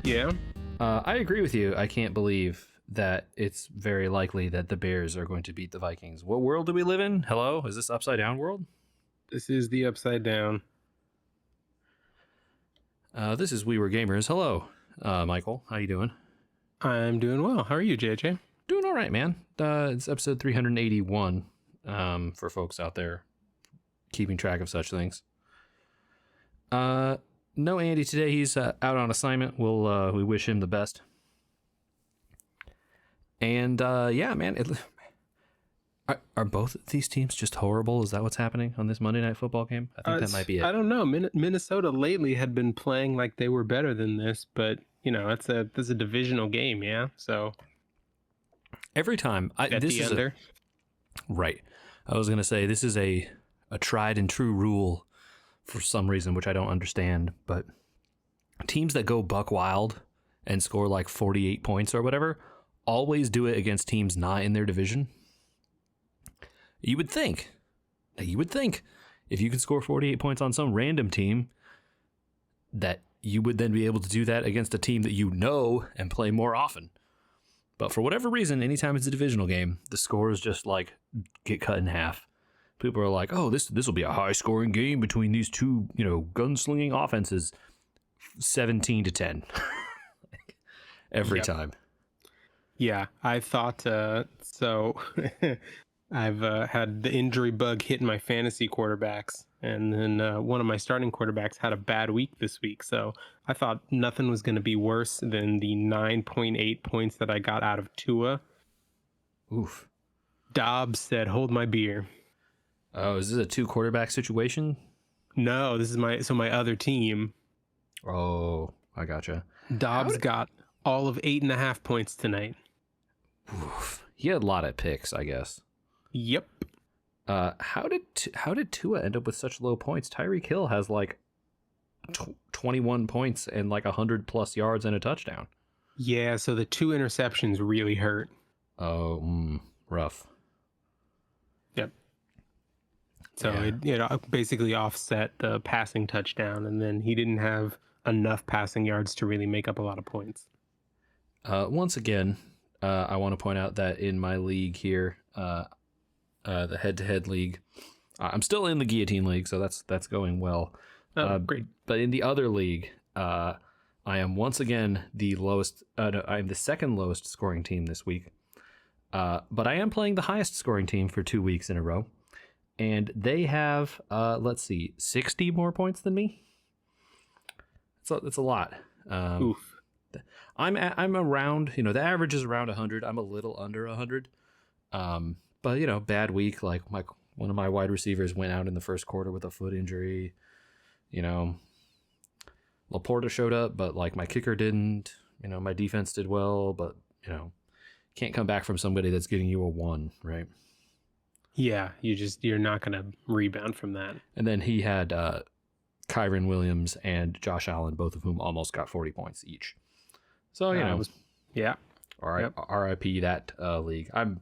Yeah. I agree with you. I can't believe that it's very likely that the Bears are going to beat the Vikings. What world do we live in? Hello? Is this upside down world? This is the upside down. This is We Were Gamers. Hello, Michael. How you doing? I'm doing well. How are you, JJ? Doing all right, man. It's episode 381 for folks out there keeping track of such things. No Andy today. He's out on assignment. We wish him the best. And yeah, man, are both of these teams just horrible? Is that what's happening on this Monday Night Football game? I think that might be it. I don't know. Minnesota lately had been playing like they were better than this, but that's a divisional game, yeah. So every time this is under. Right. I was gonna say this is a tried and true rule for some reason, which I don't understand, but teams that go buck wild and score like 48 points or whatever always do it against teams not in their division. You would think if you could score 48 points on some random team that you would then be able to do that against a team that you know and play more often. But for whatever reason, anytime it's a divisional game, the scores just like get cut in half. People are like, oh, this will be a high-scoring game between these two, gunslinging offenses. 17-10. Every time. Yeah, I thought so. I've had the injury bug hitting my fantasy quarterbacks, and then one of my starting quarterbacks had a bad week this week. So I thought nothing was going to be worse than the 9.8 points that I got out of Tua. Oof. Dobbs said, "Hold my beer." Oh, is this a 2-quarterback situation? No, this is my other team. Oh, I gotcha. Dobbs got all of 8.5 points tonight. Oof. He had a lot of picks, I guess. Yep. How did Tua end up with such low points? Tyreek Hill has like 21 points and like 100+ yards and a touchdown. Yeah, so the 2 interceptions really hurt. Oh, rough. Yep. So it basically offset the passing touchdown, and then he didn't have enough passing yards to really make up a lot of points. Once again, I want to point out that in my league here, the head-to-head league, I'm still in the guillotine league, so that's going well. Great. But in the other league, I am once again the lowest. I am the second lowest scoring team this week. But I am playing the highest scoring team for 2 weeks in a row. And they have, 60 more points than me. That's a lot. Oof. I'm around, the average is around 100. I'm a little under 100. But bad week. Like one of my wide receivers went out in the first quarter with a foot injury. Laporta showed up, but like my kicker didn't. My defense did well, but can't come back from somebody that's getting you a 1, right? Yeah, you're not going to rebound from that. And then he had Kyron Williams and Josh Allen, both of whom almost got 40 points each. So, yeah. RIP that league. I'm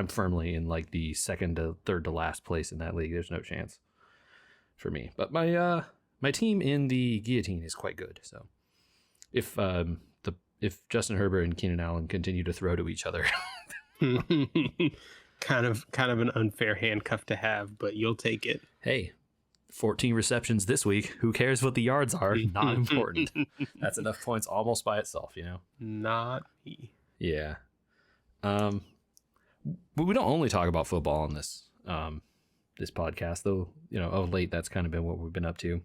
firmly in like the second to third to last place in that league. There's no chance for me. But my team in the guillotine is quite good. So if Justin Herbert and Keenan Allen continue to throw to each other. Kind of an unfair handcuff to have, but you'll take it. Hey, 14 receptions this week. Who cares what the yards are? Not important. That's enough points almost by itself, Not me. Yeah. But we don't only talk about football on this this podcast, though. Of late, that's kind of been what we've been up to.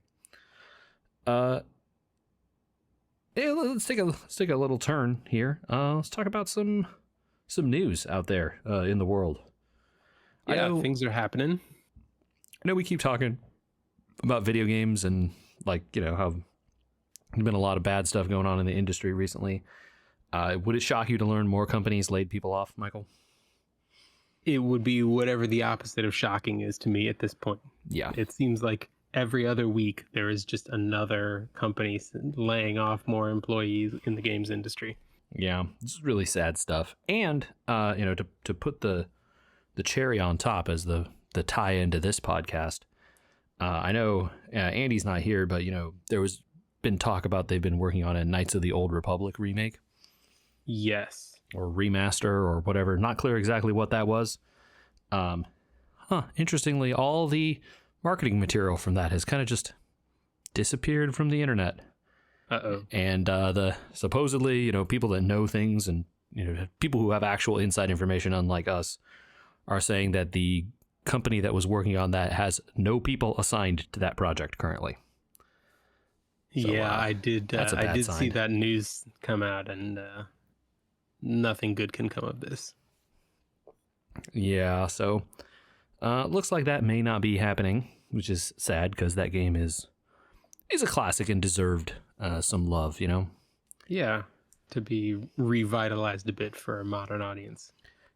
Yeah, let's take a little turn here. Let's talk about some news out there in the world. Yeah, things are happening. I know we keep talking about video games and how there's been a lot of bad stuff going on in the industry recently. Would it shock you to learn more companies laid people off, Michael? It would be whatever the opposite of shocking is to me at this point. Yeah. It seems like every other week there is just another company laying off more employees in the games industry. Yeah, this is really sad stuff. And to put the cherry on top as the tie into this podcast, I know Andy's not here, but there was been talk about they've been working on a Knights of the Old Republic remake Yes. or remaster or whatever. Not clear exactly what that was. Interestingly, all the marketing material from that has kind of just disappeared from the internet. Uh-oh. And the supposedly, people that know things and people who have actual inside information, unlike us, are saying that the company that was working on that has no people assigned to that project currently. So, Yeah, I did. That's a I bad did sign. see that news come out, and nothing good can come of this. Yeah, so looks like that may not be happening, which is sad because that game is a classic and deserved some love, Yeah, to be revitalized a bit for a modern audience.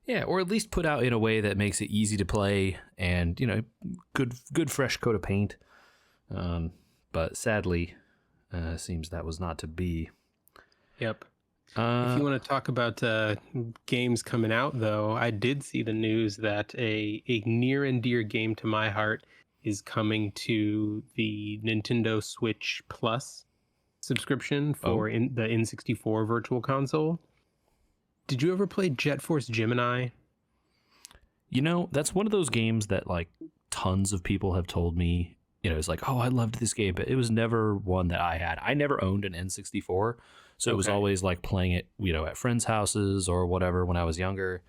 Yeah, or at least put out in a way that makes it easy to play and, good fresh coat of paint. But sadly, seems that was not to be. Yep. If you want to talk about games coming out, though, I did see the news that a near and dear game to my heart is coming to the Nintendo Switch Plus subscription for the N64 Virtual Console. Did you ever play Jet Force Gemini? That's one of those games that like tons of people have told me, it's like, oh, I loved this game, but it was never one that I had. I never owned an N64. So it was always like playing it, at friends' houses or whatever when I was younger.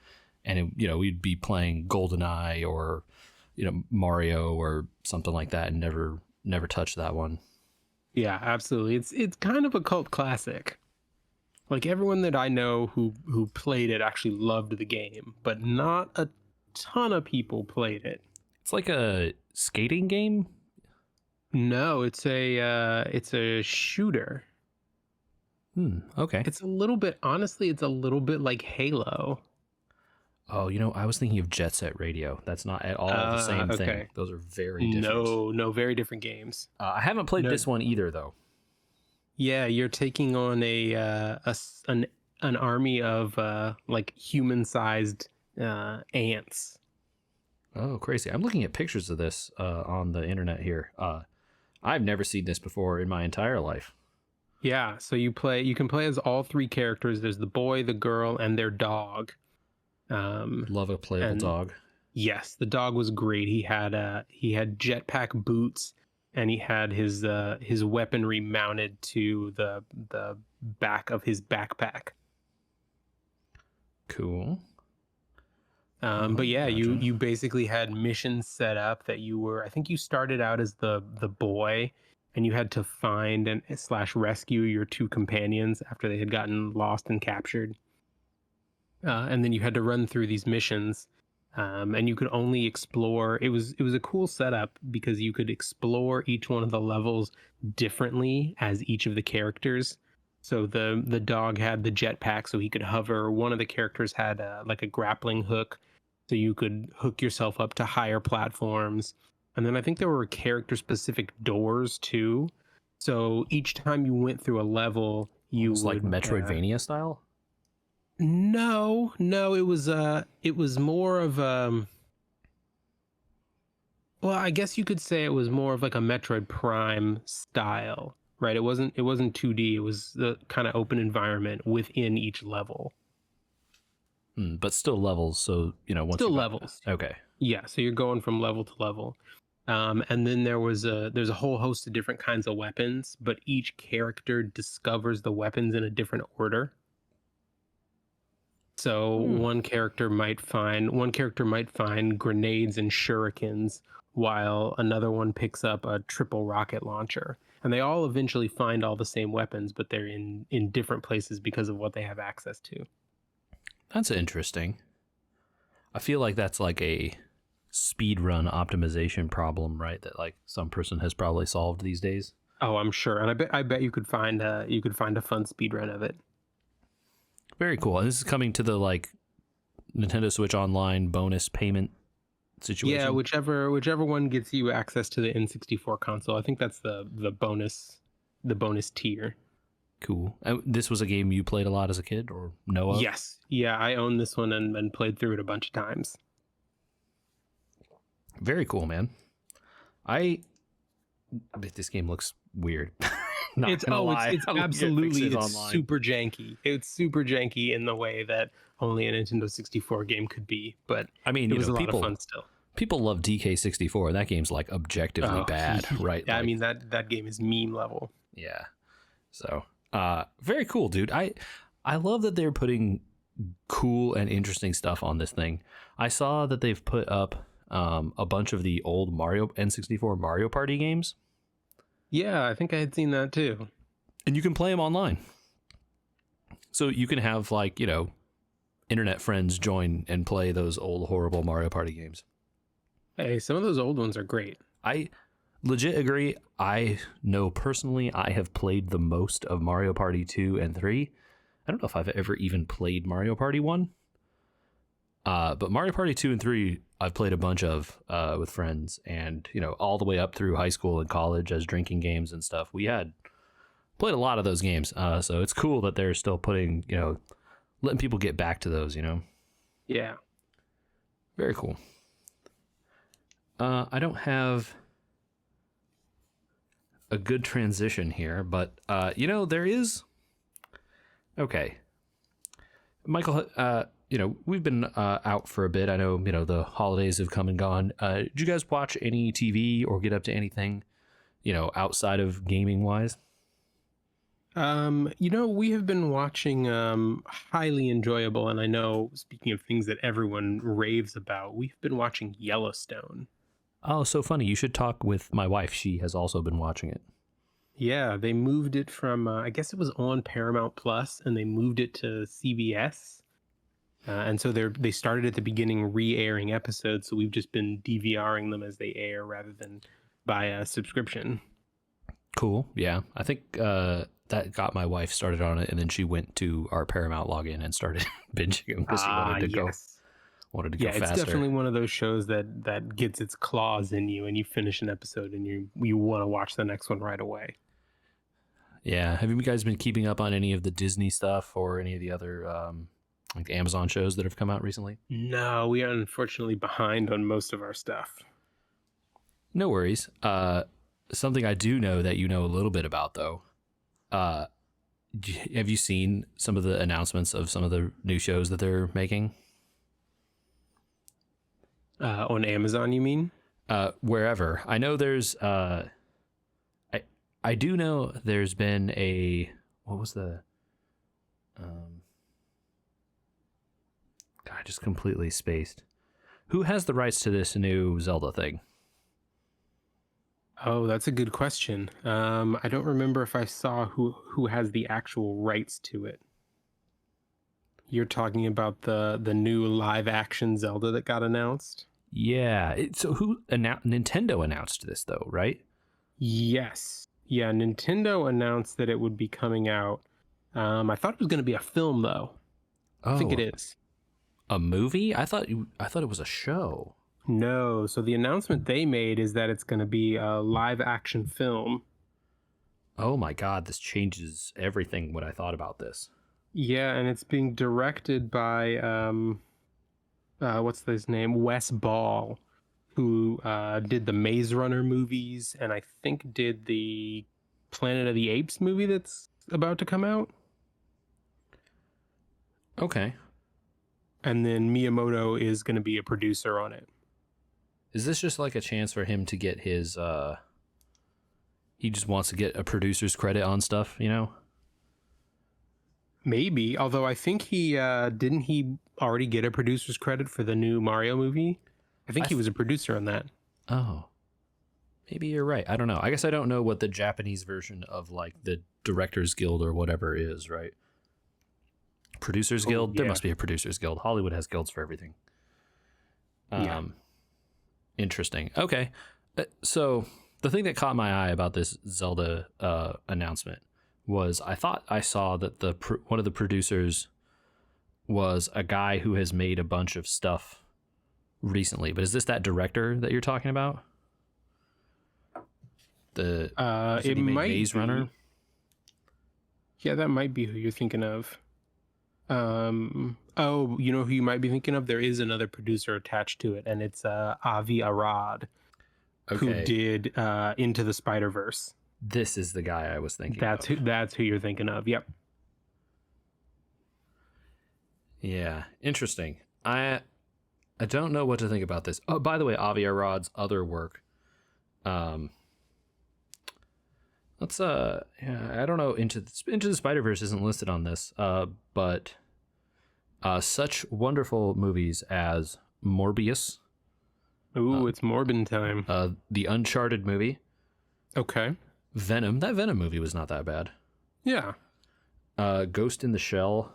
And, we'd be playing GoldenEye or, Mario or something like that and never touched that one. Yeah, absolutely. It's kind of a cult classic. Like everyone that I know who played it actually loved the game, but not a ton of people played it. It's like a skating game? No, it's a shooter. Okay. It's a little bit like Halo. Oh, I was thinking of Jet Set Radio. That's not at all the same thing. Those are very different. No, very different games. I haven't played this one either, though. Yeah, you're taking on an army of like human-sized ants. Oh, crazy! I'm looking at pictures of this on the internet here. I've never seen this before in my entire life. Yeah, so you can play as all three characters. There's the boy, the girl, and their dog. Love a playable dog. Yes, the dog was great. He had jetpack boots, and he had his weaponry mounted to the back of his backpack. Cool. But yeah, gotcha. you basically had missions set up that I think you started out as the boy, and you had to find and / rescue your two companions after they had gotten lost and captured. And then you had to run through these missions, and you could only explore. It was a cool setup because you could explore each one of the levels differently as each of the characters. So the dog had the jetpack, so he could hover. One of the characters had like a grappling hook, so you could hook yourself up to higher platforms. And then I think there were character-specific doors too. So each time you went through a level, you was like Metroidvania style. No, it was more of well, I guess you could say it was more of like a Metroid Prime style, right? It wasn't 2D. It was the kind of open environment within each level. But still levels, so once still levels. Okay. Yeah, so you're going from level to level. And then there's a whole host of different kinds of weapons, but each character discovers the weapons in a different order. So one character might find grenades and shurikens, while another one picks up a triple rocket launcher. And they all eventually find all the same weapons, but they're in different places because of what they have access to. That's interesting. I feel like that's like a speedrun optimization problem, right? That like some person has probably solved these days. Oh, I'm sure. And I bet you could find a fun speedrun of it. Very cool. And this is coming to the like Nintendo Switch Online bonus payment situation. Yeah, whichever one gets you access to the N64 console. I think that's the bonus tier. Cool. This was a game you played a lot as a kid or know of? Yes. Yeah, I own this one and played through it a bunch of times. Very cool, man. This game looks weird. Not It's gonna lie, it's I look at absolutely, fixes it's online. super janky. It's super janky in the way that only a Nintendo 64 game could be, but I mean, it you was know, a lot of fun people still. people love DK64. That game's like objectively Oh, bad, right? yeah, I Like, mean that game is meme level. yeah. So, very cool, dude. I love that they're putting cool and interesting stuff on this thing. I saw that they've put up a bunch of the old Mario N64 Mario Party games, Yeah, I think I had seen that too. and you can play them online. So you can have like, you know, internet friends join and play those old horrible Mario Party games. Hey, some of those old ones are great. I legit agree. I know personally I have played the most of Mario Party 2 and 3. I don't know if I've ever even played Mario Party 1. But Mario Party 2 and 3 I've played a bunch of with friends, and you know, all the way up through high school and college as drinking games and stuff. We had played a lot of those games. So it's cool that they're still putting, you know, letting people get back to those, you know. Yeah. Very cool. I don't have a good transition here, but you know, there is. Okay, Michael. You know, we've been out for a bit. I know, you know, the holidays have come and gone. Did you guys watch any TV or get up to anything, you know, outside of gaming wise? You know, we have been watching highly enjoyable, and I know, speaking of things that everyone raves about, we've been watching Yellowstone. Oh, so funny. You should talk with my wife. She has also been watching it. Yeah, they moved it from I guess it was on Paramount Plus, and they moved it to CBS. And so they started at the beginning re-airing episodes, so we've just been DVRing them as they air rather than by a subscription. Cool. Yeah. I think that got my wife started on it, and then she went to our Paramount login and started binging them because she wanted to go Yes. go It's faster. definitely one of those shows that gets its claws in you, and you finish an episode and you want to watch the next one right away. Yeah. Have you guys been keeping up on any of the Disney stuff or any of the other like Amazon shows that have come out recently? No, we are unfortunately behind on most of our stuff. No worries. Something I do know that you know a little bit about, though. Have you seen some of the announcements of some of the new shows that they're making? On Amazon, you mean? Wherever. I know there's. I do know there's been a. What was the? God, I just completely spaced. Who has the rights to this new Zelda thing? Oh, that's a good question. I don't remember if I saw who has the actual rights to it. You're talking about the new live action Zelda that got announced? Yeah. So Nintendo announced this though, right? Yes. Yeah, Nintendo announced that it would be coming out. I thought it was going to be a film though. I think it is. A movie? I thought it was a show. No, so the announcement they made is that it's going to be a live action film. Oh my god, this changes everything what I thought about this. Yeah, and it's being directed by what's his name? Wes Ball, who did the Maze Runner movies and I think did the Planet of the Apes movie that's about to come out. Okay. And then Miyamoto is going to be a producer on it. Is this just like a chance for him to get his he just wants to get a producer's credit on stuff, you know? Maybe, although I think he didn't he already get a producer's credit for the new Mario movie? I think he was a producer on that. Oh. Maybe you're right. I don't know. I guess I don't know what the Japanese version of like the Directors Guild or whatever is, right? Producers Guild? Yeah. There must be a Producers Guild. Hollywood has guilds for everything. Yeah. Interesting. Okay. So the thing that caught my eye about this Zelda announcement was I thought I saw that one of the producers was a guy who has made a bunch of stuff recently. But is this that director that you're talking about? It might Maze Runner. Yeah, that might be who you're thinking of. Oh, you know who you might be thinking of? There is another producer attached to it, and it's Avi Arad, who did Into the Spider-Verse. This is the guy I was thinking That's of. who you're thinking of. Yep. Yeah, interesting. I don't know what to think about this. Oh, by the way, Avi Arad's other work. Um, let's yeah, I don't know. Into the Spider-Verse isn't listed on this. But such wonderful movies as Morbius, Ooh, it's Morbin time. the Uncharted movie, Okay. Venom. That Venom movie was not that bad. Yeah. Ghost in the Shell,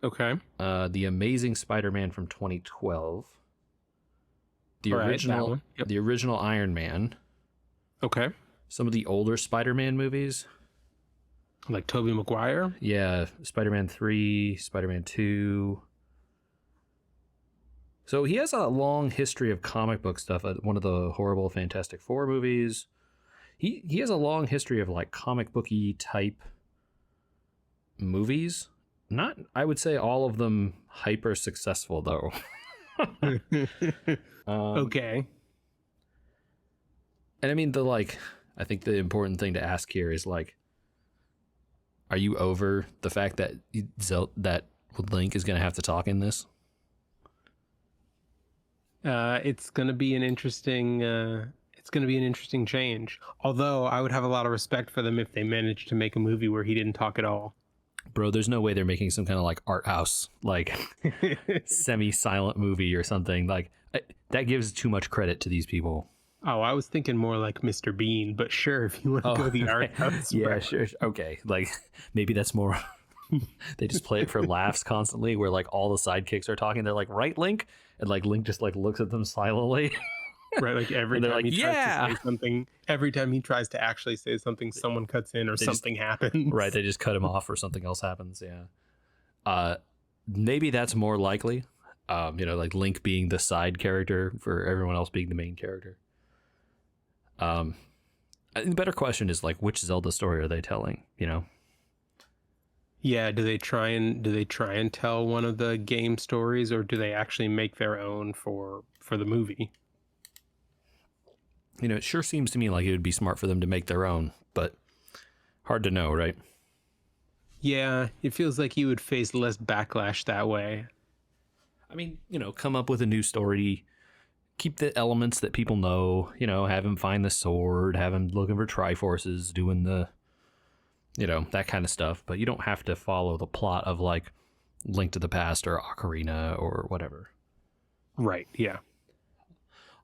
Okay. The Amazing Spider-Man from 2012, the All right, that original, one. Yep. the original Iron Man, Okay. some of the older Spider-Man movies. Like Tobey Maguire. Yeah, Spider-Man 3, Spider-Man 2. So he has a long history of comic book stuff. One of the horrible Fantastic Four movies. He has a long history of like comic booky type movies. Not, I would say all of them hyper successful though. Okay. And I mean I think the important thing to ask here is like, are you over the fact that that Link is going to have to talk in this? It's gonna be an interesting. It's gonna be an interesting change. Although I would have a lot of respect for them if they managed to make a movie where he didn't talk at all. Bro, there's no way they're making some kind of like art house, like semi-silent movie or something. Like that gives too much credit to these people. Oh, I was thinking more like Mr. Bean, but sure, if you want to go the art house. Yeah, route. sure. Okay. Like maybe that's more they just play it for laughs constantly where like all the sidekicks are talking. They're like, right, Link? And like Link just like looks at them silently. Right, like every And they're time like, he tries "Yeah!" to say something, every time he tries to actually say something, someone cuts in or They just- something happens. Right, they just cut him off or something else happens. Yeah. Maybe that's more likely. Like Link being the side character for everyone else being the main character. The better question is like, which Zelda story are they telling? You know? Yeah, do they try and tell one of the game stories, or do they actually make their own for the movie? You know, it sure seems to me like it would be smart for them to make their own, but hard to know, right? Yeah, it feels like you would face less backlash that way. I mean, come up with a new story, keep the elements that people know, have him find the sword, have him looking for Triforces, doing the, that kind of stuff. But you don't have to follow the plot of like Link to the Past or Ocarina or whatever. Right, yeah.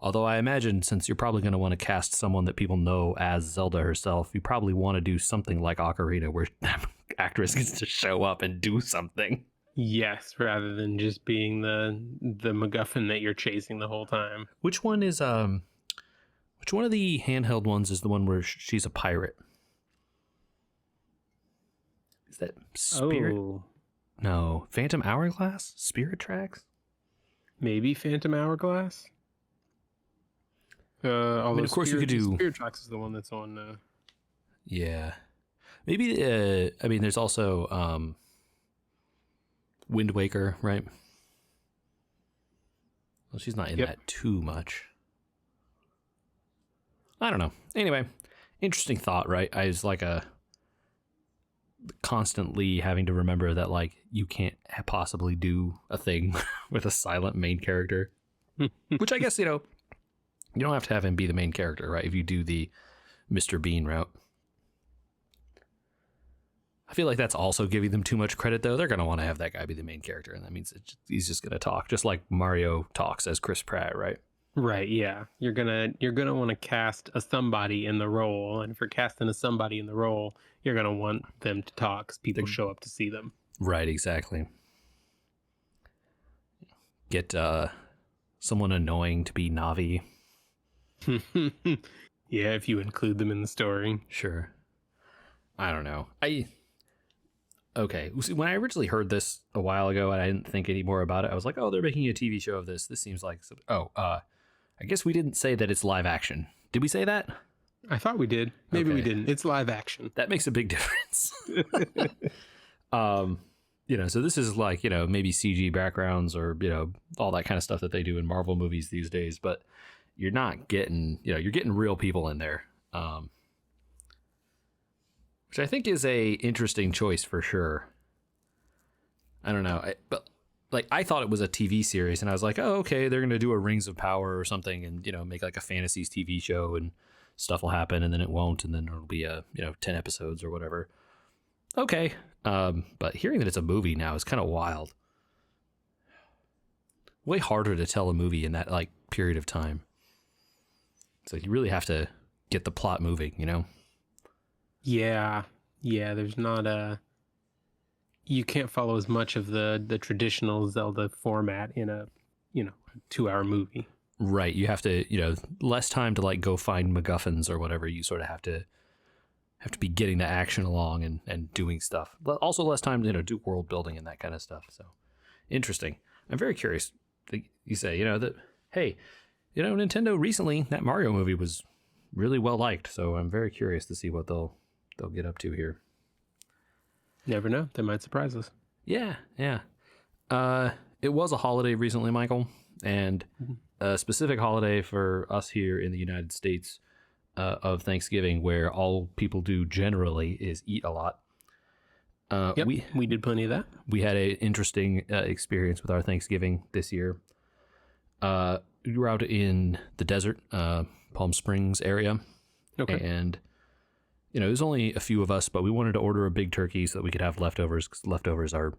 Although I imagine since you're probably going to want to cast someone that people know as Zelda herself, you probably want to do something like Ocarina where that actress gets to show up and do something. Yes, rather than just being the MacGuffin that you're chasing the whole time. Which one is which one of the handheld ones is the one where she's a pirate? Is that Spirit? Oh, No, Phantom Hourglass? Spirit Tracks? maybe Phantom Hourglass. Although of course you could do- Spirit Tracks is the one that's on. Yeah. Maybe there's also Wind Waker, right? Well, she's not in Yep. that too much. I don't know. Anyway, interesting thought, right? I was like constantly having to remember that like you can't possibly do a thing with a silent main character, which I guess, you don't have to have him be the main character, right? If you do the Mr. Bean route. I feel like that's also giving them too much credit, though. They're going to want to have that guy be the main character, and that means he's just going to talk, just like Mario talks as Chris Pratt, right? Right, yeah. You're gonna want to cast a somebody in the role, and for casting a somebody in the role, you're gonna want them to talk because people show up to see them. Right, exactly. Get someone annoying to be Navi. Yeah, if you include them in the story. Sure. I don't know. Okay. See, when I originally heard this a while ago and I didn't think any more about it, I was like, oh, they're making a TV show of this. This seems like... I guess we didn't say that it's live action. Did we say that? I thought we did. Maybe we Okay. didn't. It's live action. That makes a big difference. So this is like, maybe CG backgrounds or, all that kind of stuff that they do in Marvel movies these days, but you're not getting, you're getting real people in there. which I think is a interesting choice for sure. I don't know, but like I thought it was a TV series, and I was like, oh, okay, they're gonna do a Rings of Power or something, and make like a fantasies TV show, and stuff will happen, and then it won't, and then it'll be 10 episodes or whatever. Okay, but hearing that it's a movie now is kind of wild. Way harder to tell a movie in that like period of time. So you really have to get the plot moving, Yeah, there's not you can't follow as much of the traditional Zelda format in a 2-hour movie. Right, you have to, less time to like go find MacGuffins or whatever. You sort of have to be getting the action along and doing stuff. But also less time to do world building and that kind of stuff. So interesting. I'm very curious. You say, that, hey, Nintendo recently, that Mario movie was really well liked. So I'm very curious to see what they'll get up to here. Never know. They might surprise us. Yeah. It was a holiday recently, Michael, and a specific holiday for us here in the United States of Thanksgiving, where all people do generally is eat a lot. Yep, we did plenty of that. We had an interesting experience with our Thanksgiving this year. We were out in the desert, Palm Springs area. Okay. And, it was only a few of us, but we wanted to order a big turkey so that we could have leftovers, because leftovers are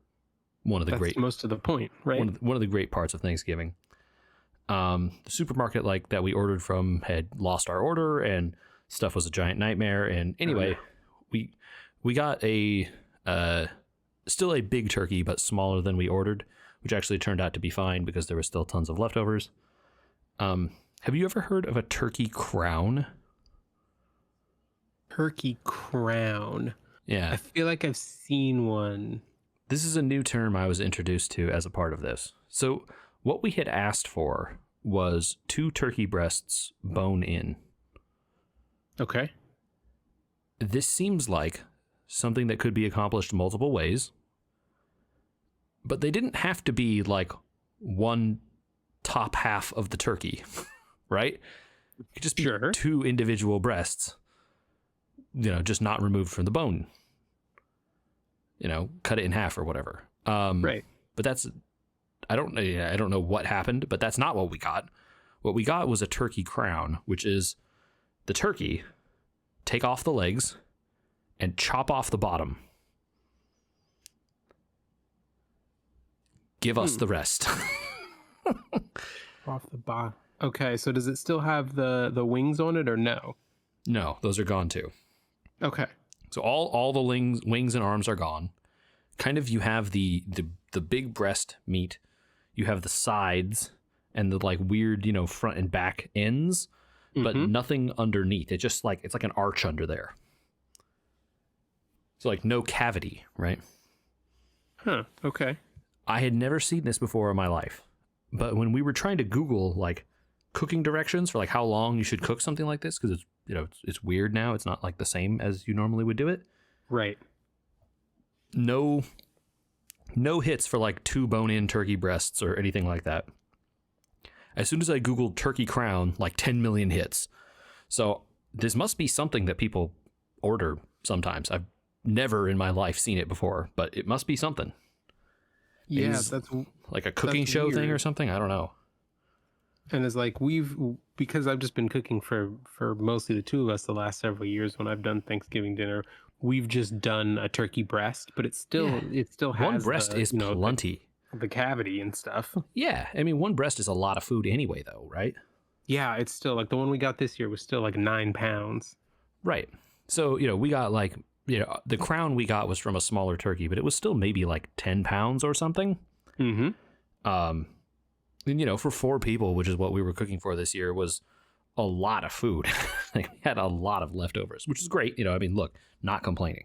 That's most of the point, right? One of the great parts of Thanksgiving. The supermarket that we ordered from had lost our order, and stuff was a giant nightmare. And anyway, we got a still a big turkey, but smaller than we ordered, which actually turned out to be fine because there were still tons of leftovers. Have you ever heard of a turkey crown? Turkey crown. Yeah. I feel like I've seen one. This is a new term I was introduced to as a part of this. So what we had asked for was 2 turkey breasts bone in. Okay. This seems like something that could be accomplished multiple ways, but they didn't have to be like one top half of the turkey, right? It could just be 2 individual breasts, just not removed from the bone. Cut it in half or whatever. Right. But that's, I don't know what happened, but that's not what we got. What we got was a turkey crown, which is the turkey, take off the legs, and chop off the bottom. Give us the rest. Off the bottom. Okay, so does it still have the wings on it or no? No, those are gone too. Okay. So all the wings and arms are gone. Kind of, you have the big breast meat. You have the sides and the like weird, front and back ends, but nothing underneath. It's just it's like an arch under there. So no cavity, right? Huh. Okay. I had never seen this before in my life, but when we were trying to Google cooking directions for how long you should cook something like this, because it's weird now. It's not the same as you normally would do it. Right. No hits for 2 bone-in turkey breasts or anything like that. As soon as I Googled turkey crown, 10 million hits. So this must be something that people order sometimes. I've never in my life seen it before, but it must be something. Yeah, that's like a cooking show weird. thing or something. I don't know. And it's because I've just been cooking for mostly the 2 of us the last several years. When I've done Thanksgiving dinner, we've just done a turkey breast, but it still has one breast is plenty. The cavity and stuff. Yeah, I mean, one breast is a lot of food anyway, though, right? Yeah, it's still the one we got this year was still 9 pounds. Right. So we got the crown we got was from a smaller turkey, but it was still maybe 10 pounds or something. Mm-hmm. And, for 4 people, which is what we were cooking for this year, was a lot of food. We had a lot of leftovers, which is great. Look, not complaining.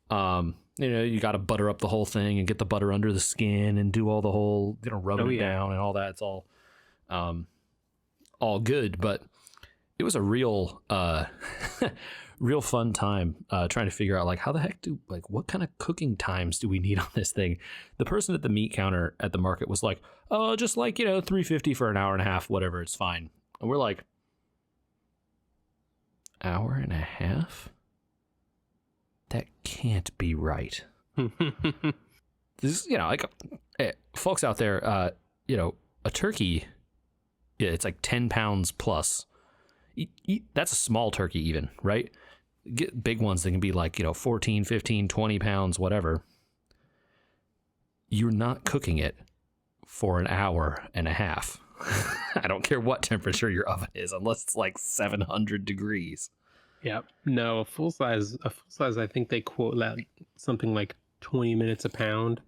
You got to butter up the whole thing and get the butter under the skin and do all the whole, rubbing it down and all that. It's all good, but it was a real, real fun time trying to figure out how the heck what kind of cooking times do we need on this thing. The person at the meat counter at the market was like, oh, just $3.50 for an hour and a half, whatever, it's fine. And we're like, hour and a half? that can't be right. This is, like, folks out there, a turkey, yeah, it's like 10 pounds plus. That's a small turkey even, right? Get big ones that can be like, 14, 15, 20 pounds, whatever. You're not cooking it for an hour and a half. I don't care what temperature your oven is, unless it's like 700 degrees. Yep. No, a full size. I think they quote that something like 20 minutes a pound.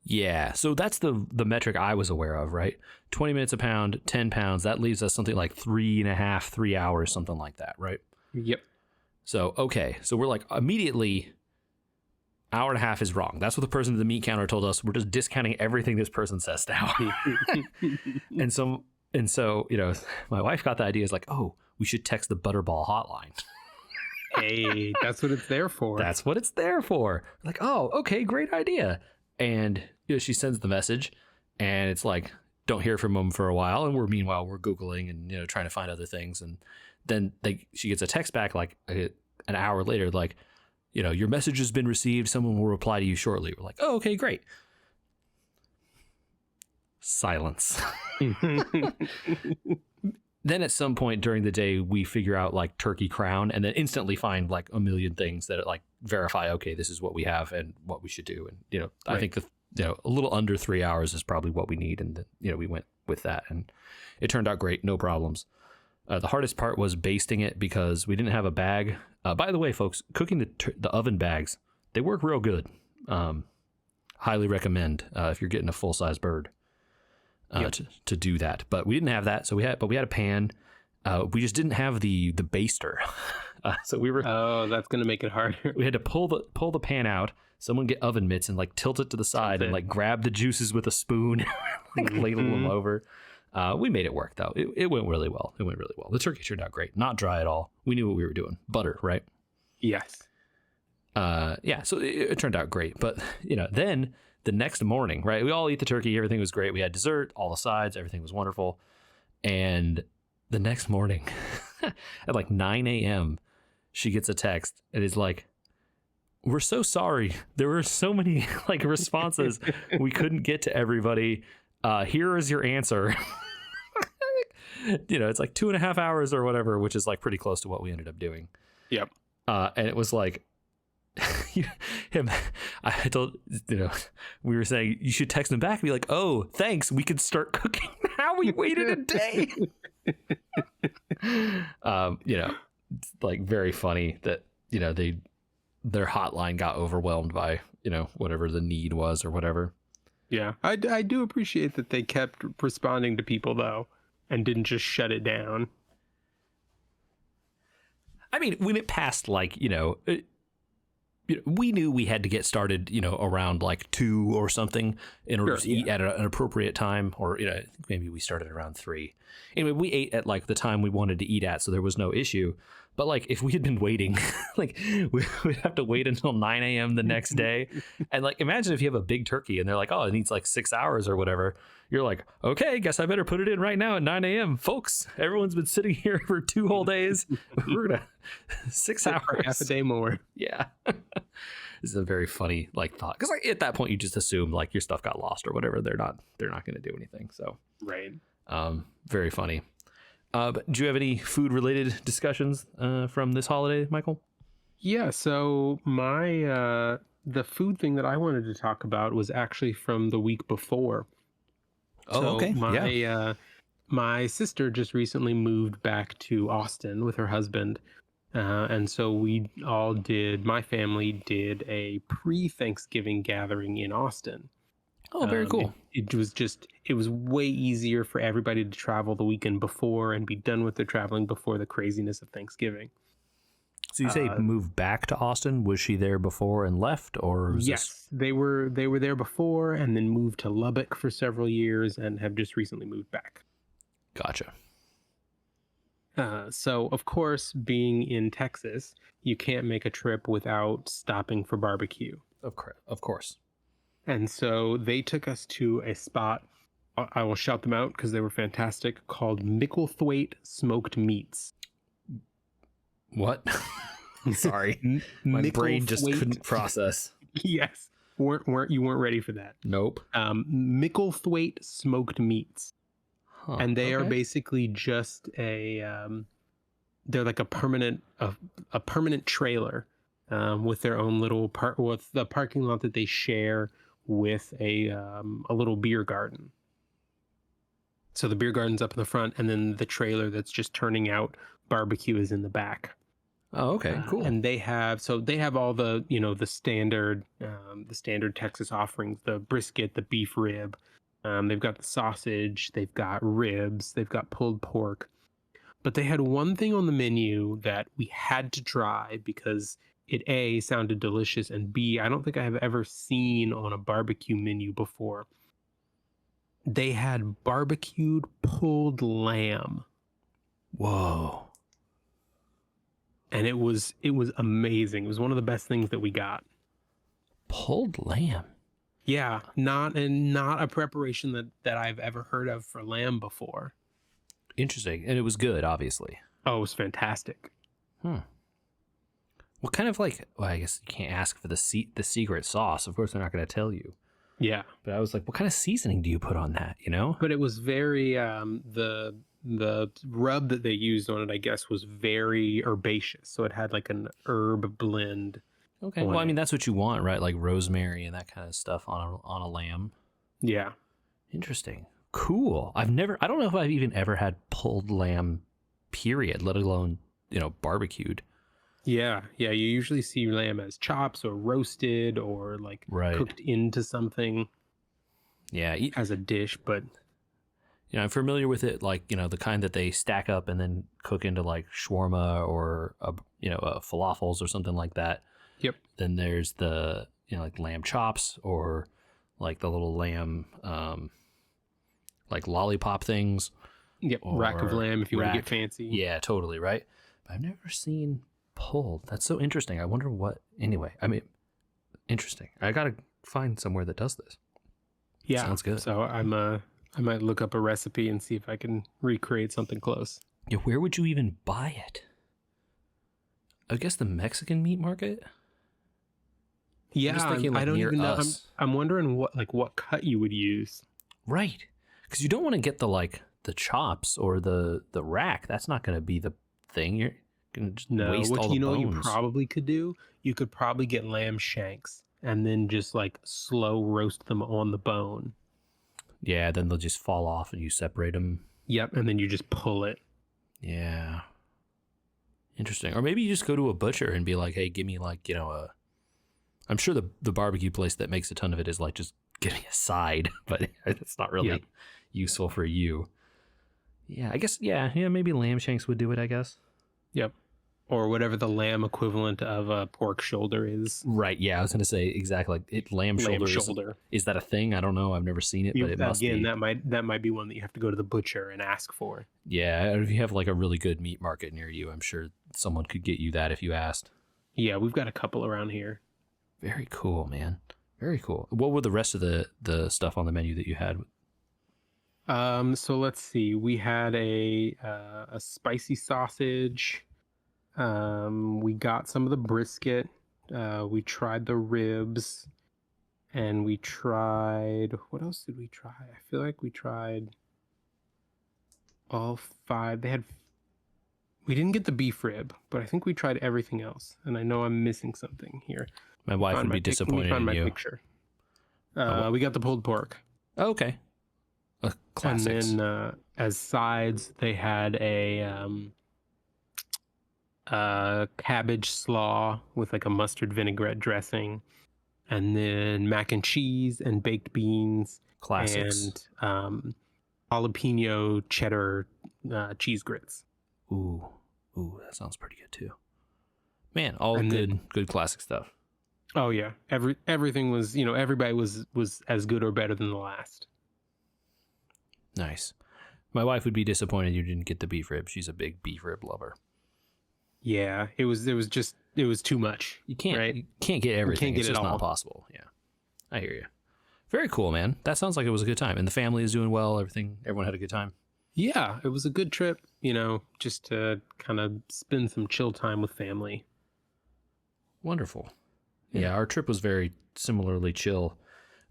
Yeah, so that's the metric I was aware of, right? 20 minutes a pound, 10 pounds. That leaves us something like 3 hours, something like that, right? Yep. So, okay. So we're like, immediately, hour and a half is wrong. That's what the person at the meat counter told us. We're just discounting everything this person says now. And so, my wife got the idea, is like, oh, we should text the Butterball hotline. Hey, that's what it's there for. That's what it's there for. Like, oh, okay, great idea. And she sends the message, and it's like, don't hear from them for a while. And meanwhile we're Googling and trying to find other things. And then she gets a text back like an hour later, like, your message has been received. Someone will reply to you shortly. We're like, oh, okay, great. Silence. Then at some point during the day, we figure out like Turkey Crown, and then instantly find like a million things that like verify, okay, this is what we have and what we should do. And, right. I think a little under 3 hours is probably what we need. And, we went with that, and it turned out great. No problems. The hardest part was basting it because we didn't have a bag. By the way, folks, cooking the oven bags, they work real good. Highly recommend if you're getting a full-size bird. To do that, but we didn't have that, so we had a pan. We just didn't have the baster, so we were. Oh, that's gonna make it harder. We had to pull the pan out. Someone get oven mitts and like tilt it to the side and like grab the juices with a spoon, like ladle them over. We made it work though. It went really well. The turkey turned out great. Not dry at all. We knew what we were doing. Butter, right? Yes. Yeah. So it turned out great, but then. The next morning, right? We all eat the turkey. Everything was great. We had dessert, all the sides. Everything was wonderful. And the next morning at like 9 a.m., she gets a text. It is like, we're so sorry. There were so many like responses. We couldn't get to everybody. Here is your answer. It's like 2.5 hours or whatever, which is like pretty close to what we ended up doing. Yep. And it was like, I told we were saying you should text him back and be like, oh, thanks, we could start cooking now. We waited a day. It's like very funny that their hotline got overwhelmed by whatever the need was or whatever. Yeah, I do appreciate that they kept responding to people though and didn't just shut it down. I mean, when it passed like we knew we had to get started, around like 2 or something in order to eat at an appropriate time, or maybe we started around 3. Anyway, we ate at like the time we wanted to eat at, so there was no issue. But like if we had been waiting, like we'd have to wait until 9 a.m. the next day. And like imagine if you have a big turkey and they're like, oh, it needs like 6 hours or whatever. You're like, okay, guess I better put it in right now at 9 a.m. Folks, everyone's been sitting here for 2 whole days. We're going to 6 hours. For half a day more. Yeah. This is a very funny like thought. Because like at that point you just assume like your stuff got lost or whatever. They're not going to do anything. So right. Very funny. But do you have any food related discussions from this holiday, Michael? Yeah, so my the food thing that I wanted to talk about was actually from the week before. Oh, so okay. My sister just recently moved back to Austin with her husband. And so my family did a pre-Thanksgiving gathering in Austin. Oh, very cool. It was way easier for everybody to travel the weekend before and be done with their traveling before the craziness of Thanksgiving. So you say moved back to Austin? Was she there before and left, or yes, they were there before and then moved to Lubbock for several years and have just recently moved back. Gotcha. So of course, being in Texas, you can't make a trip without stopping for barbecue. Of course. And so they took us to a spot, I will shout them out because they were fantastic, called Micklethwaite Smoked Meats. What? Sorry. My brain just Micklethwaite. couldn't process. Yes, you weren't ready for that. Nope. Micklethwaite smoked meats, Huh. and they are Okay. basically just they're like a permanent trailer with their own little with the parking lot that they share with a little beer garden. So the beer garden's up in the front, and then the trailer that's just turning out barbecue is in the back. Oh, okay. Cool. And they have all the the standard Texas offerings: the brisket, the beef rib. They've got the sausage, they've got ribs, they've got pulled pork. But they had one thing on the menu that we had to try because it A, sounded delicious, and B, I don't think I have ever seen on a barbecue menu before. They had barbecued pulled lamb, Whoa. and it was amazing. It was one of the best things that we got. Pulled lamb. Yeah, not a preparation that I've ever heard of for lamb before. Interesting. And it was good, obviously. Oh, it was fantastic. What kind of well, I guess you can't ask for the secret sauce. Of course, they're not going to tell you. Yeah. But I was like, what kind of seasoning do you put on that, you know? But it was very the rub that they used on it, I guess, was very herbaceous. So it had like an herb blend. Okay. Well, I mean, that's what you want, right? Like rosemary and that kind of stuff on a lamb. Yeah. Interesting. Cool. I don't know if I've even ever had pulled lamb, period, let alone, barbecued. Yeah. Yeah. You usually see lamb as chops or roasted or cooked into something. Yeah. As a dish, but I'm familiar with it, the kind that they stack up and then cook into like shawarma or falafels or something like that. Yep. Then there's the like lamb chops or like the little lamb like lollipop things. Yep. Rack of lamb if you want to get fancy. Yeah, totally, right? But I've never seen pulled. That's so interesting. I wonder what. Anyway, I mean, interesting. I gotta find somewhere that does this. Yeah, sounds good. So I might look up a recipe and see if I can recreate something close. Yeah, where would you even buy it? I guess the Mexican meat market. Yeah, I'm just thinking, I don't even know. Us. I'm wondering what cut you would use. Right, because you don't want to get the chops or the rack. That's not going to be the thing. You're going to just waste all the bones. What you probably could do? You could probably get lamb shanks and then just slow roast them on the bone. Yeah, then they'll just fall off and you separate them. Yep, and then you just pull it. Yeah. Interesting. Or maybe you just go to a butcher and be like, hey, give me I'm sure the barbecue place that makes a ton of it is just give me a side, but it's not really useful for you. Yeah, I guess, yeah, maybe lamb shanks would do it, I guess. Yep. Or whatever the lamb equivalent of a pork shoulder is. Right, yeah, I was going to say exactly. Lamb shoulder. Is that a thing? I don't know. I've never seen it, but it must be. Again, that might be one that you have to go to the butcher and ask for. Yeah, if you have a really good meat market near you, I'm sure someone could get you that if you asked. Yeah, we've got a couple around here. Very cool, man. Very cool. What were the rest of the stuff on the menu that you had? So let's see. We had a spicy sausage. We got some of the brisket. We tried the ribs, and we tried. What else did we try? I feel like we tried all 5. We didn't get the beef rib, but I think we tried everything else. And I know I'm missing something here. My wife would be disappointed in you. Picture. We got the pulled pork. Oh, okay. Classics. And then as sides, they had a cabbage slaw with a mustard vinaigrette dressing, and then mac and cheese and baked beans. Classics. And jalapeno cheddar cheese grits. Ooh, that sounds pretty good too. Man, all good classic stuff. Oh yeah, everything was, everybody was as good or better than the last. Nice. My wife would be disappointed you didn't get the beef rib. She's a big beef rib lover. Yeah, it was too much. You can't get everything. It's just not possible. Yeah, I hear you. Very cool, man. That sounds like it was a good time, and the family is doing well. Everyone had a good time. Yeah, it was a good trip. Just to kind of spend some chill time with family. Wonderful. Yeah. Yeah, our trip was very similarly chill.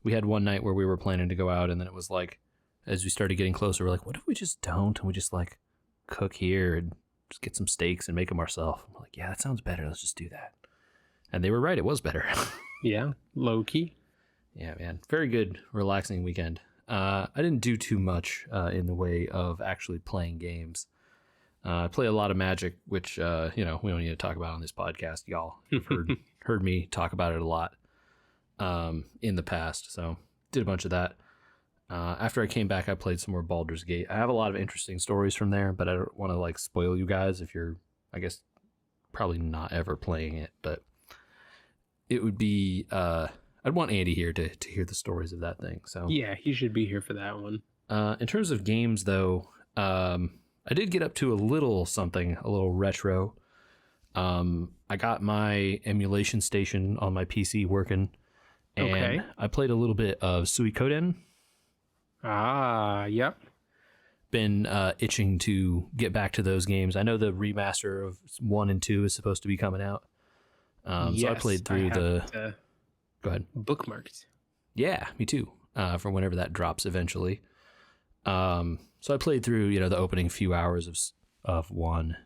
We had one night where we were planning to go out, and then it was like, as we started getting closer, we're like, what if we just don't? And we just like cook here and just get some steaks and make them ourselves. I'm like, yeah, that sounds better. Let's just do that. And they were right. It was better. Yeah, low key. Yeah, man. Very good, relaxing weekend. I didn't do too much in the way of actually playing games. I play a lot of Magic, which, we don't need to talk about on this podcast. Y'all have heard me talk about it a lot in the past. So did a bunch of that. After I came back, I played some more Baldur's Gate. I have a lot of interesting stories from there, but I don't want to like spoil you guys if you're, I guess, probably not ever playing it. But it would be, I'd want Andy here to hear the stories of that thing. So Yeah, he should be here for that one. in terms of games, though, I did get up to a little something, a little retro. I got my emulation station on my PC working, and Okay. I played a little bit of Suikoden. Ah, yep. Been itching to get back to those games. I know the remaster of 1 and 2 is supposed to be coming out. So I played through the Go ahead. bookmarked. Yeah, me too. For whenever that drops eventually. So I played through, the opening few hours of 1.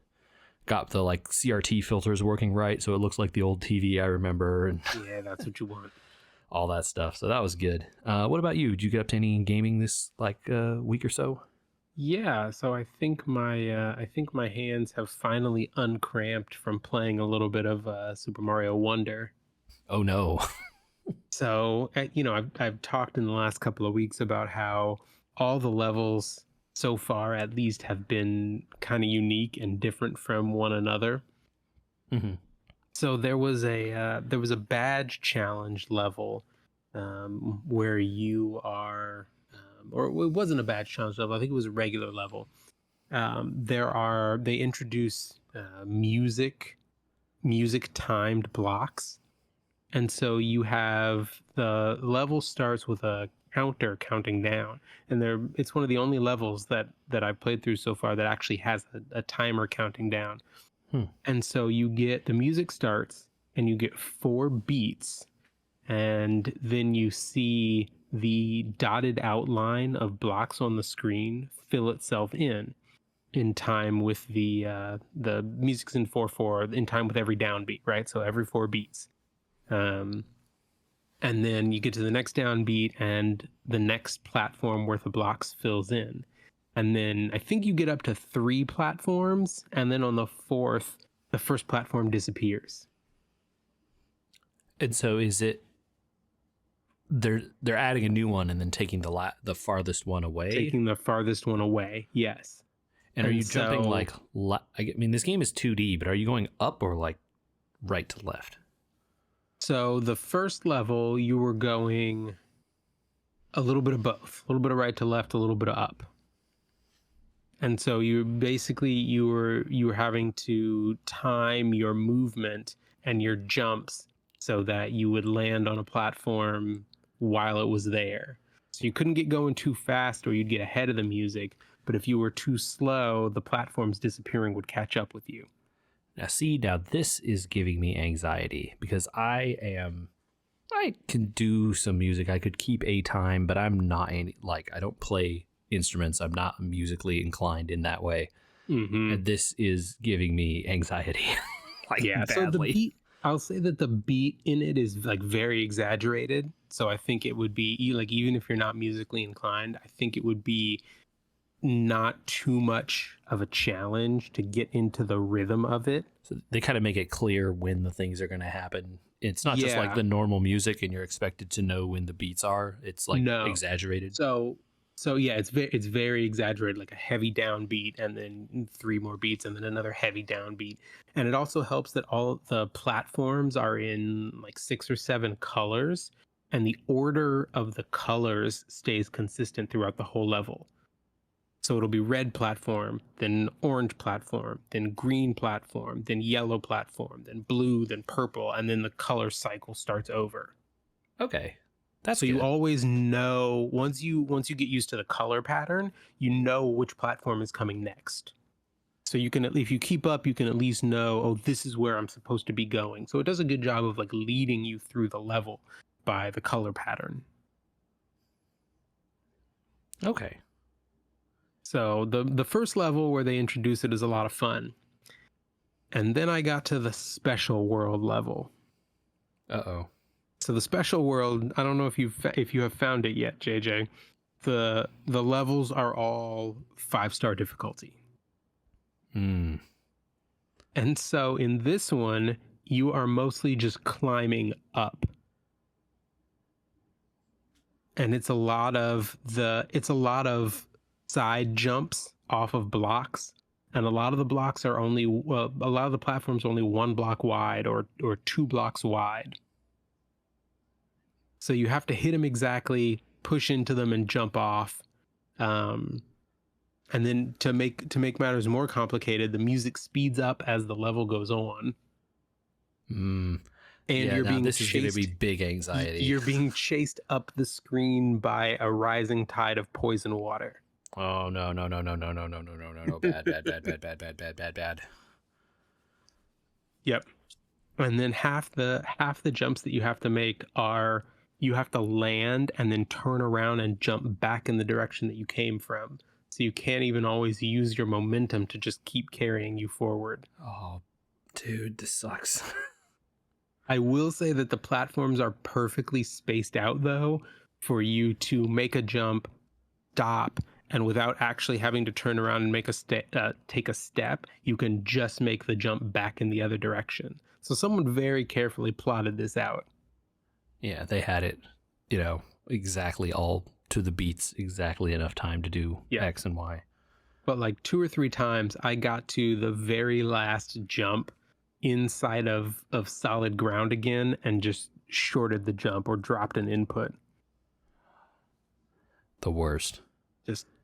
Got the like CRT filters working right, so it looks like the old TV I remember, and Yeah, that's what you want. all that stuff. So that was good. What about you? Did you get up to any gaming this week or so? Yeah, so I think my hands have finally uncramped from playing a little bit of Super Mario Wonder. Oh no. So, I've talked in the last couple of weeks about how all the levels so far, at least, have been kind of unique and different from one another. Mm-hmm. So there was a badge challenge level where you are, or it wasn't a badge challenge level. I think it was a regular level. They introduce music timed blocks. And so you have the level starts with a counter counting down, and it's one of the only levels that I've played through so far that actually has a timer counting down. And so the music starts, and you get 4 beats, and then you see the dotted outline of blocks on the screen fill itself in time with the music's in 4/4 in time with every downbeat, right? So every 4 beats. And then you get to the next downbeat, and the next platform worth of blocks fills in. And then I think you get up to 3 platforms, and then on the 4th, the first platform disappears. And so is it they're adding a new one and then taking the farthest one away? Taking the farthest one away, yes. And are you jumping this game is 2D, but are you going up or like right to left? So the first level, you were going a little bit of both, a little bit of right to left, a little bit of up. And so you were having to time your movement and your jumps so that you would land on a platform while it was there. So you couldn't get going too fast or you'd get ahead of the music. But if you were too slow, the platforms disappearing would catch up with you. Now this is giving me anxiety because I can do some music. I could keep a time, but I'm not I don't play instruments. I'm not musically inclined in that way. Mm-hmm. And this is giving me anxiety. Yeah. badly. So the beat, I'll say that the beat in it is like very exaggerated. So I think it would be like, even if you're not musically inclined, I think it would be not too much of a challenge to get into the rhythm of it. So they kind of make it clear when the things are going to happen. It's not just like Yeah. the normal music and you're expected to know when the beats are. It's like No. exaggerated. So yeah, it's very exaggerated, like a heavy downbeat and then 3 more beats and then another heavy downbeat. And it also helps that all the platforms are in like 6 or 7 colors, and the order of the colors stays consistent throughout the whole level. So it'll be red platform, then orange platform, then green platform, then yellow platform, then blue, then purple, and then the color cycle starts over. Okay. That's So you good. always know, once you get used to the color pattern, you know which platform is coming next. So you can, if you keep up, you can at least know, oh, this is where I'm supposed to be going. So it does a good job of like leading you through the level by the color pattern. Okay. So the first level where they introduce it is a lot of fun. And then I got to the special world level. Uh-oh. So the special world, I don't know if you have found it yet, JJ. The levels are all 5-star difficulty. Hmm. And so in this one, you are mostly just climbing up. And it's a lot of side jumps off of blocks. And a lot of the blocks are only, well, a lot of the platforms are only 1 block wide or 2 blocks wide. So you have to hit them exactly, push into them, and jump off. And then to make matters more complicated, the music speeds up as the level goes on. Mm. And Yeah, you're now being this chased, is going to be big anxiety. You're being chased up the screen by a rising tide of poison water. Oh, no. Bad, bad, bad, bad, bad, bad, bad, bad, bad. Yep. And then half the jumps that you have to make are, you have to land and then turn around and jump back in the direction that you came from. So you can't even always use your momentum to just keep carrying you forward. Oh, dude, this sucks. I will say that the platforms are perfectly spaced out, though, for you to make a jump, stop, and without actually having to turn around and make take a step, you can just make the jump back in the other direction. So someone very carefully plotted this out. Yeah, they had it, you know, exactly all to the beats, exactly enough time to do X and Y. But like 2 or 3 times, I got to the very last jump inside of solid ground again and just shorted the jump or dropped an input. The worst.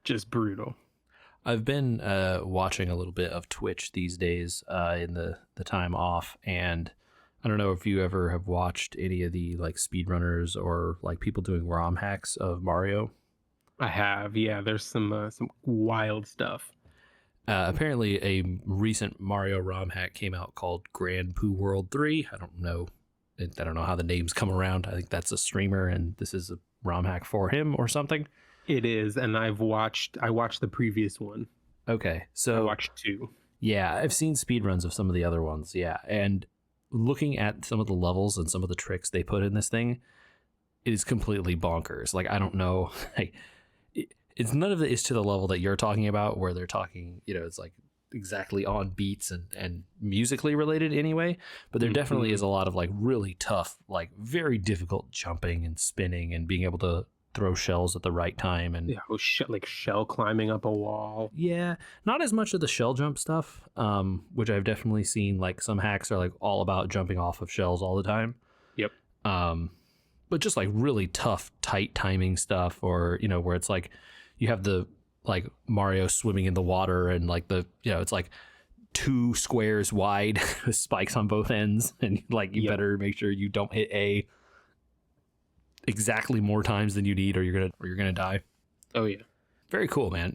Just brutal. I've been watching a little bit of Twitch these days in the time off, and I don't know if you ever have watched any of the like speedrunners or like people doing ROM hacks of Mario. I have, yeah. There's some wild stuff. Apparently, a recent Mario ROM hack came out called Grand Poo World 3. I don't know how the names come around. I think that's a streamer, and this is a ROM hack for him or something. It is, and I watched the previous one. Okay, so I watched 2. Yeah, I've seen speedruns of some of the other ones. Yeah, and looking at some of the levels and some of the tricks they put in this thing, it is completely bonkers. Like, I don't know, like, it's none of it is to the level that you're talking about, where they're talking, you know, it's like exactly on beats and musically related anyway. But there definitely is a lot of like really tough, like very difficult jumping and spinning and being able to throw shells at the right time, and like shell climbing up a wall. Yeah, not as much of the shell jump stuff, which I've definitely seen. Like some hacks are like all about jumping off of shells all the time. Yep. But just like really tough, tight timing stuff, or you know, where it's like you have the like Mario swimming in the water, and like the, you know, it's like 2 squares wide with spikes on both ends, and like you better make sure you don't hit A exactly more times than you need, or you're gonna die. Oh yeah. Very cool, man.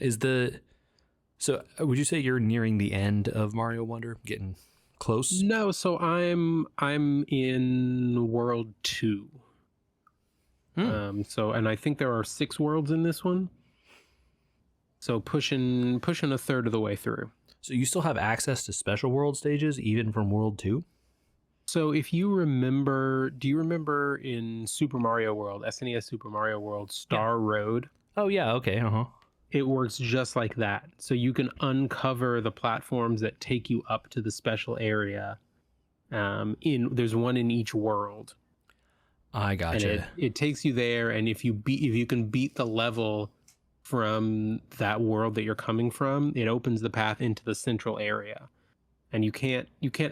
So would you say you're nearing the end of Mario Wonder, getting close? No, so I'm in world 2. So, and I think there are 6 worlds in this one. So pushing a third of the way through. So you still have access to special world stages even from world 2? So if you remember, do you remember in Super Mario World, SNES Super Mario World, Star Road? Oh yeah, okay, It works just like that. So you can uncover the platforms that take you up to the special area. There's one in each world. I gotcha. And it takes you there, and if you can beat the level from that world that you're coming from, it opens the path into the central area. And you can't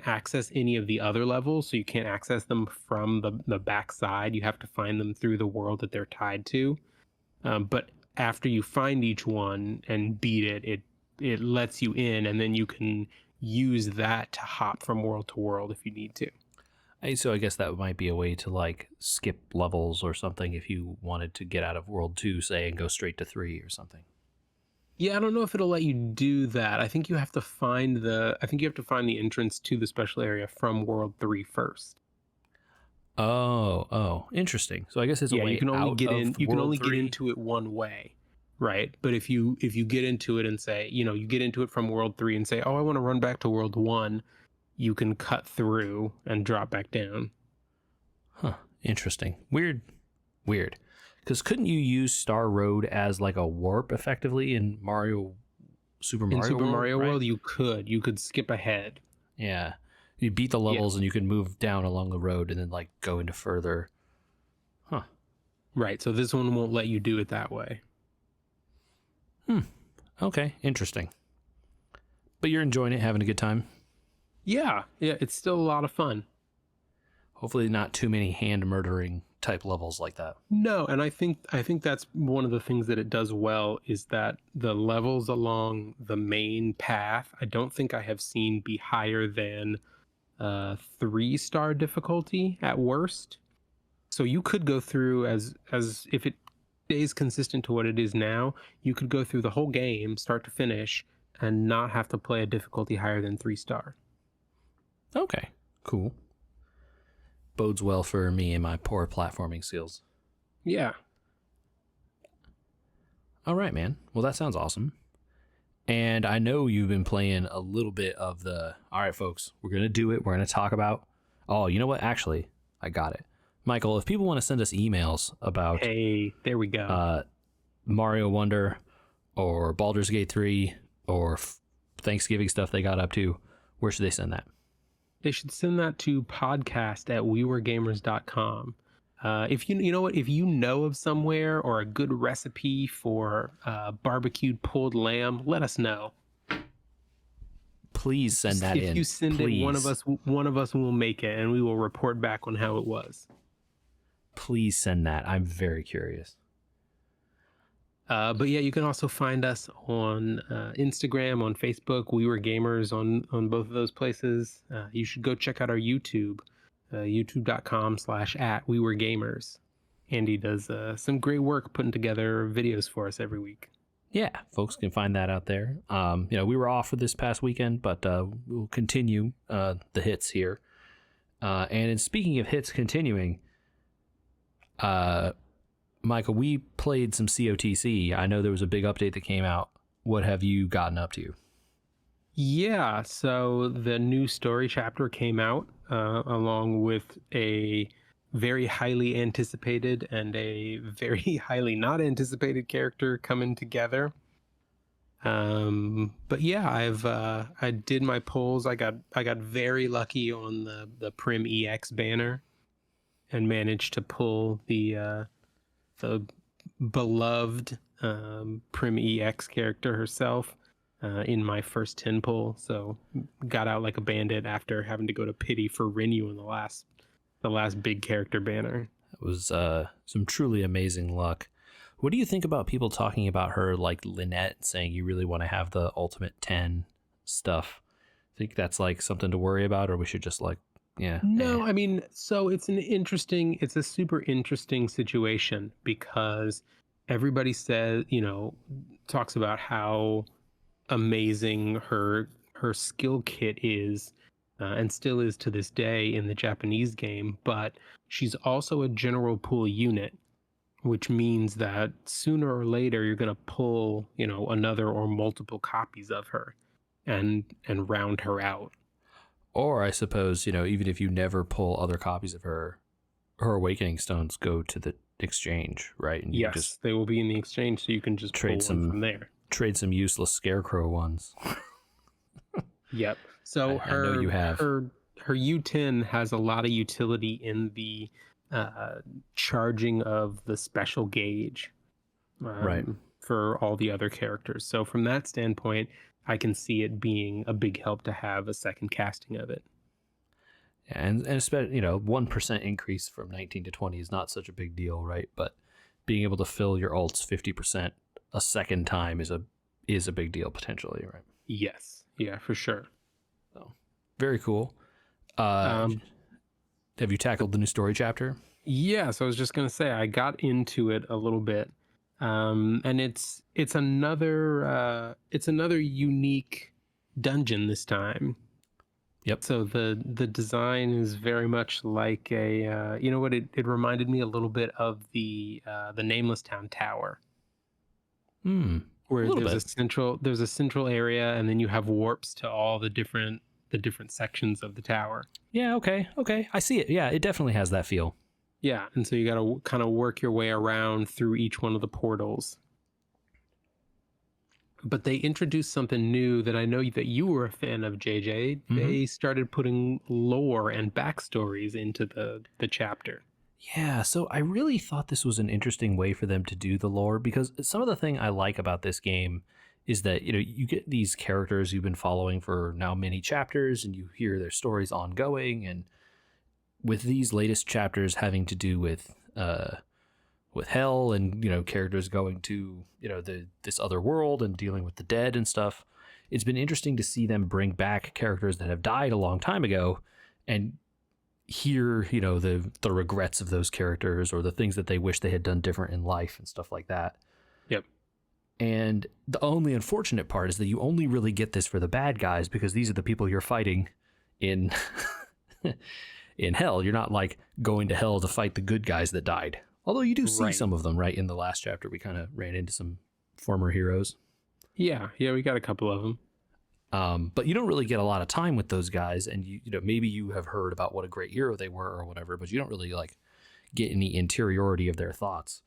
access any of the other levels, so you can't access them from the back side. You have to find them through the world that they're tied to. But after you find each one and beat it, it lets you in, and then you can use that to hop from world to world if you need to. So I guess that might be a way to like skip levels or something if you wanted to get out of world 2, say, and go straight to 3 or something. Yeah, I don't know if it'll let you do that. I think you have to find the entrance to the special area from World 3 first. Oh, interesting. So I guess it's a Yeah, way out of you can World only get 3. into it one way. Right? But if you get into it and say, you get into it from World 3 and say, "Oh, I want to run back to World 1," you can cut through and drop back down. Huh. Interesting. Weird. Because couldn't you use Star Road as like a warp effectively in Super In Mario Super World, Mario right? World, you could skip ahead. Yeah. You beat the Yeah. levels and you can move down along the road and then like go into further. Huh. Right. So this one won't let you do it that way. Okay. Interesting. But you're enjoying it, having a good time. Yeah. Yeah, it's still a lot of fun. Hopefully not too many hand murdering type levels like that. No, and I think that's one of the things that it does well is that the levels along the main path, I don't think I have seen be higher than 3-star difficulty at worst. So you could go through as if it stays consistent to what it is now, you could go through the whole game start to finish and not have to play a difficulty higher than 3-star. Okay. Cool. Bodes well for me and my poor platforming skills. Yeah. All right, man. Well, that sounds awesome. And I know you've been playing a little bit of the. All right, folks, we're going to do it. We're going to talk about. Oh, you know what? Actually, I got it. Michael, if people want to send us emails about Hey, there we go. Mario Wonder or Baldur's Gate 3 or Thanksgiving stuff they got up to, where should they send that? They should send that to podcast@weweregamers.com. If you know what, if you know of somewhere or a good recipe for barbecued pulled lamb, let us know. Please send that If in. you send Please. it, one of us will make it, and we will report back on how it was. Please send that. I'm very curious. But yeah, you can also find us on Instagram, on Facebook. We Were Gamers on both of those places. You should go check out our YouTube, youtube.com/@weweregamers. Andy does some great work putting together videos for us every week. Yeah, folks can find that out there. We were off for this past weekend, but we'll continue the hits here. And in speaking of hits continuing, Michael, we played some COTC. I know there was a big update that came out. What have you gotten up to? Yeah, so the new story chapter came out along with a very highly anticipated and a very highly not anticipated character coming together. But yeah, I did my polls. I got very lucky on the Prim EX banner and managed to pull the beloved Prim EX character herself in my first 10 pull. So got out like a bandit after having to go to pity for Rinyu in the last big character banner. It was some truly amazing luck. What do you think about people talking about her like Lynette, saying you really want to have the ultimate 10 stuff? Think that's like something to worry about, or we should just like, yeah. No, I mean, so it's a super interesting situation because everybody says, talks about how amazing her skill kit is and still is to this day in the Japanese game, but she's also a general pool unit, which means that sooner or later you're going to pull, another or multiple copies of her and round her out. Or I suppose, even if you never pull other copies of her awakening stones go to the exchange, right? And you Yes, just they will be in the exchange, so you can just trade pull one from there. Trade some useless scarecrow ones. Yep. So I know you have. her U10 has a lot of utility in the charging of the special gauge, Right. for all the other characters. So from that standpoint, I can see it being a big help to have a second casting of it. And especially, 1% increase from 19 to 20 is not such a big deal, right? But being able to fill your ults 50% a second time is a big deal potentially, right? Yes. Yeah, for sure. So very cool. Have you tackled the new story chapter? Yeah, so I was just gonna say I got into it a little bit. And it's another unique dungeon this time. Yep. So the design is very much like a you know what, it reminded me a little bit of the Nameless Town Tower, A where little bit. there's a central area, and then you have warps to all the different sections of the tower. Yeah. Okay. Okay. I see it. Yeah. It definitely has that feel. Yeah, and so you got to kind of work your way around through each one of the portals. But they introduced something new that I know that you were a fan of, JJ. Mm-hmm. They started putting lore and backstories into the chapter. Yeah, so I really thought this was an interesting way for them to do the lore, because some of the thing I like about this game is that, you know, you get these characters you've been following for now many chapters, and you hear their stories ongoing, and with these latest chapters having to do with hell, and, you know, characters going to, you know, this other world and dealing with the dead and stuff, it's been interesting to see them bring back characters that have died a long time ago and hear, you know, the regrets of those characters, or the things that they wish they had done different in life and stuff like that. Yep. And the only unfortunate part is that you only really get this for the bad guys, because these are the people you're fighting in in hell. You're not like going to hell to fight the good guys that died. Although you do see Right. some of them, right? In the last chapter, we kind of ran into some former heroes. Yeah, we got a couple of them. But you don't really get a lot of time with those guys, and you know, maybe you have heard about what a great hero they were or whatever, but you don't really like get any interiority of their thoughts.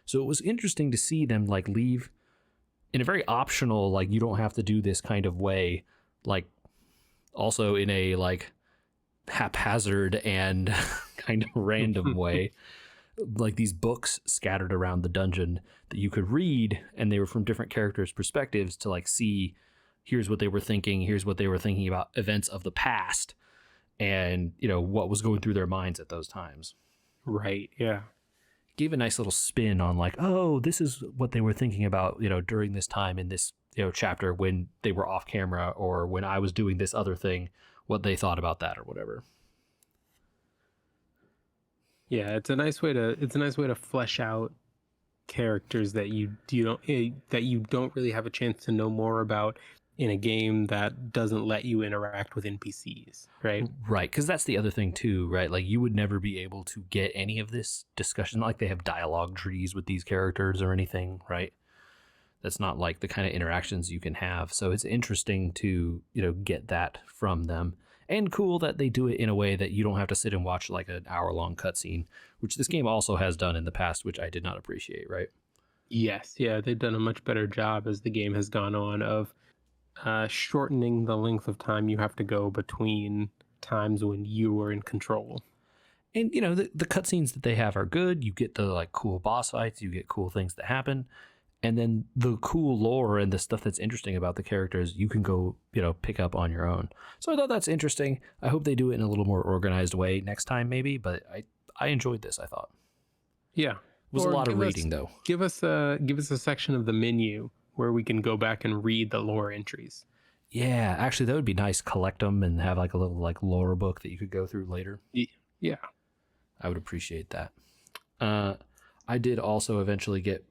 So it was interesting to see them like leave in a very optional, like, you don't have to do this kind of way, like also in a like haphazard and kind of random way, like these books scattered around the dungeon that you could read, and they were from different characters' perspectives to like see, here's what they were thinking, here's what they were thinking about events of the past, and, you know, what was going through their minds at those times. Right. Yeah. Gave a nice little spin on like, oh, this is what they were thinking about, you know, during this time in this, you know, chapter when they were off camera, or when I was doing this other thing, what they thought about that or whatever. Yeah, it's a nice way to flesh out characters that you don't really have a chance to know more about in a game that doesn't let you interact with NPCs, right? Right, because that's the other thing too, right? Like, you would never be able to get any of this discussion, like they have dialogue trees with these characters or anything, right? That's not like the kind of interactions you can have. So it's interesting to, you know, get that from them. And cool that they do it in a way that you don't have to sit and watch like an hour-long cutscene, which this game also has done in the past, which I did not appreciate, right? Yes, yeah, they've done a much better job as the game has gone on of shortening the length of time you have to go between times when you are in control. And, you know, the cutscenes that they have are good. You get the like cool boss fights, you get cool things that happen. And then the cool lore and the stuff that's interesting about the characters, you can go, you know, pick up on your own. So I thought that's interesting. I hope they do it in a little more organized way next time, maybe. But I enjoyed this, I thought. Yeah, It was a lot of reading, though. Give us a section of the menu where we can go back and read the lore entries. Yeah, actually, that would be nice. Collect them and have like a little like lore book that you could go through later. Yeah. I would appreciate that. I did also eventually get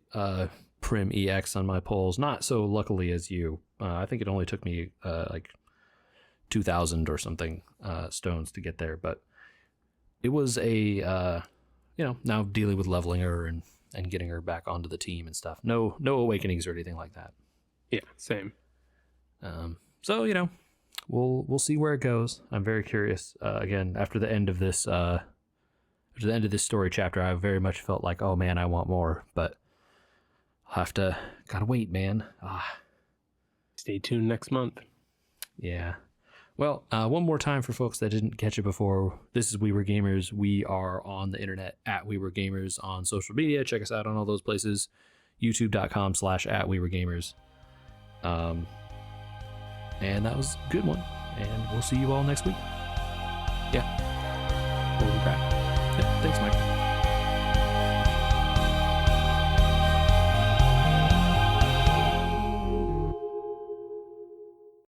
Prim EX on my polls. Not so luckily as you. I think it only took me like 2,000 or something stones to get there, but it was a you know, now dealing with leveling her and getting her back onto the team and stuff. No awakenings or anything like that. Yeah, same. So, you know, we'll see where it goes. I'm very curious. Again, after the end of this story chapter, I very much felt like, oh man, I want more, but I'll gotta wait, man. Stay tuned next month. Yeah. Well, one more time for folks that didn't catch it before. This is We Were Gamers. We are on the internet at We Were Gamers on social media. Check us out on all those places. YouTube.com/@WeWereGamers. And that was a good one. And we'll see you all next week. Yeah. We'll be back. Yeah, thanks, Mike.